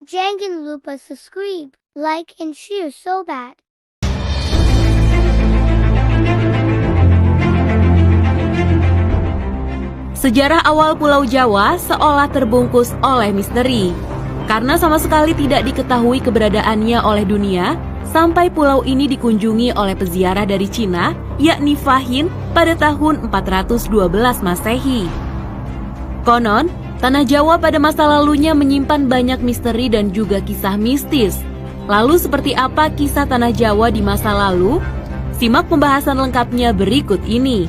Jangan lupa subscribe, like, and share sobat. Sejarah awal Pulau Jawa seolah terbungkus oleh misteri. Karena sama sekali tidak diketahui keberadaannya oleh dunia, sampai pulau ini dikunjungi oleh peziarah dari Cina, yakni Fahin pada tahun 412 Masehi. Konon, Tanah Jawa pada masa lalunya menyimpan banyak misteri dan juga kisah mistis. Lalu seperti apa kisah Tanah Jawa di masa lalu? Simak pembahasan lengkapnya berikut ini.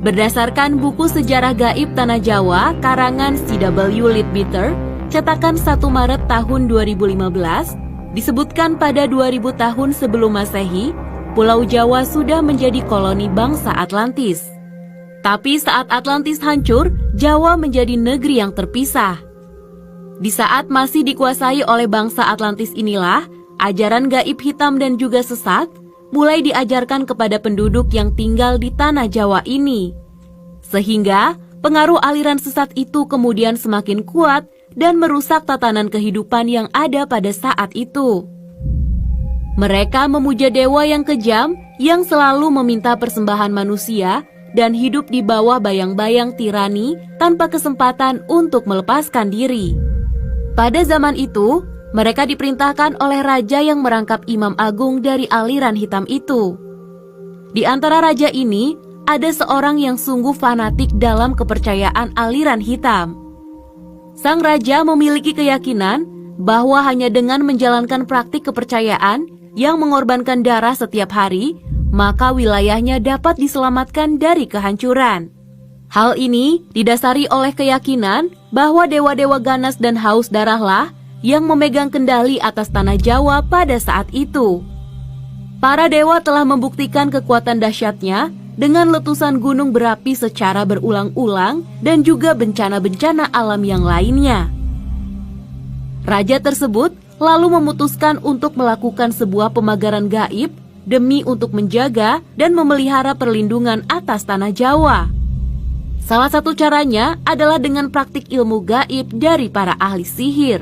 Berdasarkan buku Sejarah Gaib Tanah Jawa karangan C.W. Leadbeater, cetakan 1 Maret tahun 2015, disebutkan pada 2000 tahun sebelum Masehi, Pulau Jawa sudah menjadi koloni bangsa Atlantis. Tapi saat Atlantis hancur, Jawa menjadi negeri yang terpisah. Di saat masih dikuasai oleh bangsa Atlantis inilah, ajaran gaib hitam dan juga sesat mulai diajarkan kepada penduduk yang tinggal di Tanah Jawa ini. Sehingga pengaruh aliran sesat itu kemudian semakin kuat dan merusak tatanan kehidupan yang ada pada saat itu. Mereka memuja dewa yang kejam yang selalu meminta persembahan manusia dan hidup di bawah bayang-bayang tirani tanpa kesempatan untuk melepaskan diri. Pada zaman itu, mereka diperintahkan oleh raja yang merangkap imam agung dari aliran hitam itu. Di antara raja ini, ada seorang yang sungguh fanatik dalam kepercayaan aliran hitam. Sang raja memiliki keyakinan bahwa hanya dengan menjalankan praktik kepercayaan yang mengorbankan darah setiap hari, maka wilayahnya dapat diselamatkan dari kehancuran. Hal ini didasari oleh keyakinan bahwa dewa-dewa ganas dan haus darahlah yang memegang kendali atas Tanah Jawa pada saat itu. Para dewa telah membuktikan kekuatan dahsyatnya dengan letusan gunung berapi secara berulang-ulang dan juga bencana-bencana alam yang lainnya. Raja tersebut lalu memutuskan untuk melakukan sebuah pemagaran gaib demi untuk menjaga dan memelihara perlindungan atas Tanah Jawa. Salah satu caranya adalah dengan praktik ilmu gaib dari para ahli sihir.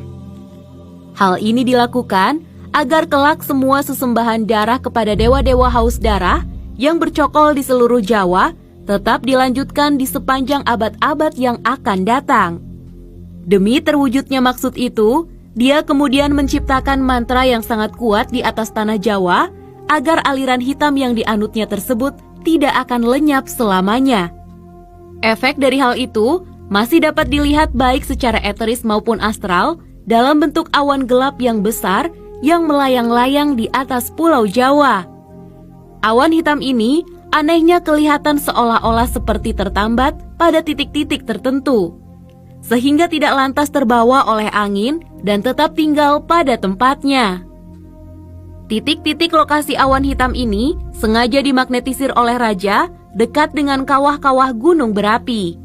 Hal ini dilakukan agar kelak semua sesembahan darah kepada dewa-dewa haus darah yang bercokol di seluruh Jawa tetap dilanjutkan di sepanjang abad-abad yang akan datang. Demi terwujudnya maksud itu, dia kemudian menciptakan mantra yang sangat kuat di atas Tanah Jawa agar aliran hitam yang dianutnya tersebut tidak akan lenyap selamanya. Efek dari hal itu masih dapat dilihat baik secara eteris maupun astral dalam bentuk awan gelap yang besar yang melayang-layang di atas Pulau Jawa. Awan hitam ini anehnya kelihatan seolah-olah seperti tertambat pada titik-titik tertentu, sehingga tidak lantas terbawa oleh angin dan tetap tinggal pada tempatnya. Titik-titik lokasi awan hitam ini sengaja dimagnetisir oleh raja dekat dengan kawah-kawah gunung berapi.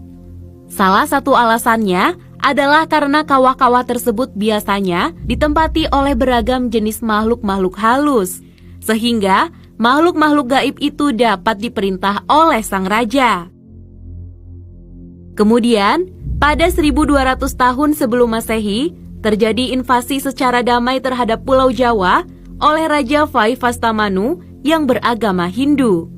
Salah satu alasannya adalah karena kawah-kawah tersebut biasanya ditempati oleh beragam jenis makhluk-makhluk halus, sehingga makhluk-makhluk gaib itu dapat diperintah oleh sang raja. Kemudian, pada 1200 tahun sebelum Masehi, terjadi invasi secara damai terhadap Pulau Jawa oleh Raja Vaivastamanu yang beragama Hindu.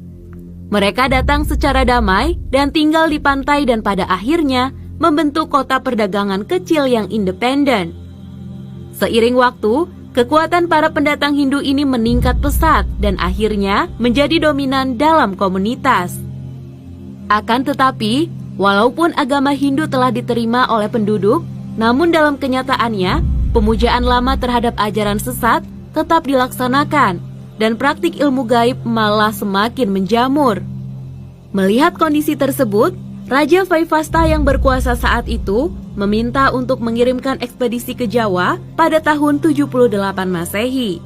Mereka datang secara damai dan tinggal di pantai dan pada akhirnya membentuk kota perdagangan kecil yang independen. Seiring waktu, kekuatan para pendatang Hindu ini meningkat pesat dan akhirnya menjadi dominan dalam komunitas. Akan tetapi, walaupun agama Hindu telah diterima oleh penduduk, namun dalam kenyataannya, pemujaan lama terhadap ajaran sesat tetap dilaksanakan dan praktik ilmu gaib malah semakin menjamur. Melihat kondisi tersebut, Raja Vaivasta yang berkuasa saat itu meminta untuk mengirimkan ekspedisi ke Jawa pada tahun 78 Masehi.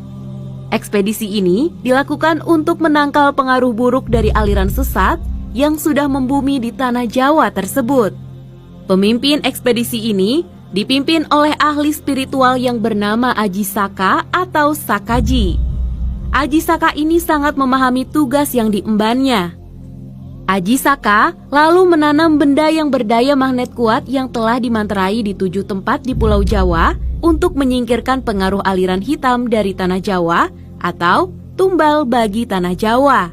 Ekspedisi ini dilakukan untuk menangkal pengaruh buruk dari aliran sesat yang sudah membumi di Tanah Jawa tersebut. Pemimpin ekspedisi ini dipimpin oleh ahli spiritual yang bernama Aji Saka atau Sakaji. Aji Saka ini sangat memahami tugas yang diembannya. Aji Saka lalu menanam benda yang berdaya magnet kuat yang telah dimanterai di 7 tempat di Pulau Jawa untuk menyingkirkan pengaruh aliran hitam dari Tanah Jawa atau tumbal bagi Tanah Jawa.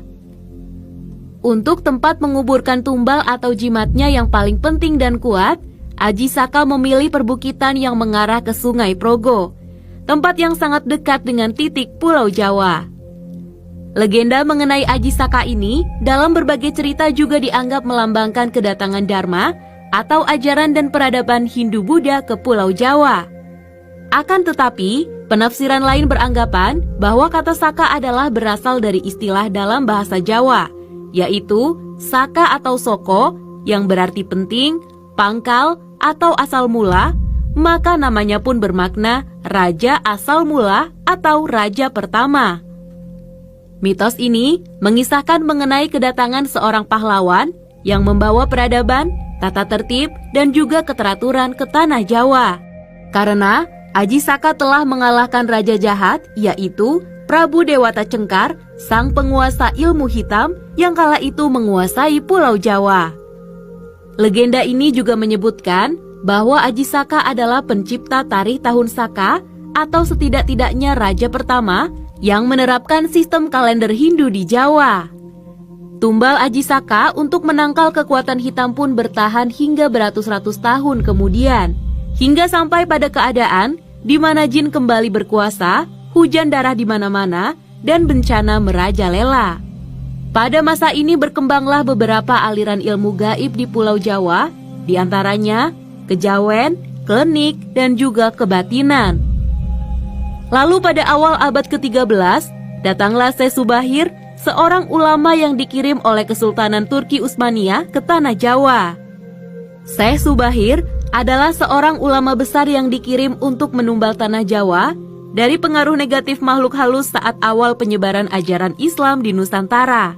Untuk tempat menguburkan tumbal atau jimatnya yang paling penting dan kuat, Aji Saka memilih perbukitan yang mengarah ke Sungai Progo, tempat yang sangat dekat dengan titik Pulau Jawa. Legenda mengenai Aji Saka ini dalam berbagai cerita juga dianggap melambangkan kedatangan Dharma atau ajaran dan peradaban Hindu-Buddha ke Pulau Jawa. Akan tetapi, penafsiran lain beranggapan bahwa kata Saka adalah berasal dari istilah dalam bahasa Jawa, yaitu Saka atau Soko yang berarti penting, pangkal, atau asal mula, maka namanya pun bermakna Raja Asal Mula atau Raja Pertama. Mitos ini mengisahkan mengenai kedatangan seorang pahlawan yang membawa peradaban, tata tertib, dan juga keteraturan ke Tanah Jawa. Karena Aji Saka telah mengalahkan Raja Jahat, yaitu Prabu Dewata Cengkar, sang penguasa ilmu hitam yang kala itu menguasai Pulau Jawa. Legenda ini juga menyebutkan bahwa Aji Saka adalah pencipta tarikh tahun Saka atau setidak-tidaknya raja pertama yang menerapkan sistem kalender Hindu di Jawa. Tumbal Aji Saka untuk menangkal kekuatan hitam pun bertahan hingga beratus-ratus tahun kemudian, hingga sampai pada keadaan di mana jin kembali berkuasa, hujan darah di mana-mana, dan bencana merajalela. Pada masa ini berkembanglah beberapa aliran ilmu gaib di Pulau Jawa, di antaranya kejawen, klinik, dan juga kebatinan. Lalu pada awal abad ke-13, datanglah Syekh Subahir, seorang ulama yang dikirim oleh Kesultanan Turki Utsmaniyah ke Tanah Jawa. Syekh Subahir adalah seorang ulama besar yang dikirim untuk menumbal Tanah Jawa dari pengaruh negatif makhluk halus saat awal penyebaran ajaran Islam di Nusantara.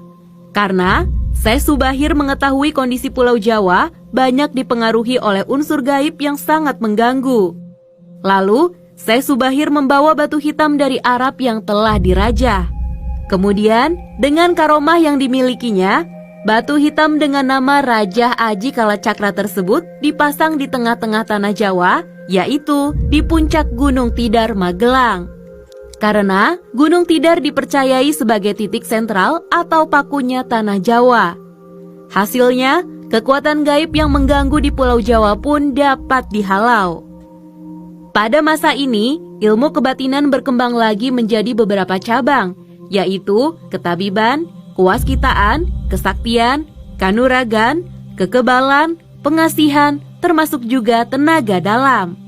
Karena Syekh Subahir mengetahui kondisi Pulau Jawa banyak dipengaruhi oleh unsur gaib yang sangat mengganggu. Lalu, Syekh Subahir membawa batu hitam dari Arab yang telah dirajah. Kemudian, dengan karomah yang dimilikinya, batu hitam dengan nama Rajah Aji Kalacakra tersebut dipasang di tengah-tengah Tanah Jawa, yaitu di puncak Gunung Tidar, Magelang. Karena Gunung Tidar dipercayai sebagai titik sentral atau pakunya Tanah Jawa. Hasilnya, kekuatan gaib yang mengganggu di Pulau Jawa pun dapat dihalau. Pada masa ini, ilmu kebatinan berkembang lagi menjadi beberapa cabang, yaitu ketabiban, kewaskitaan, kesaktian, kanuragan, kekebalan, pengasihan, termasuk juga tenaga dalam.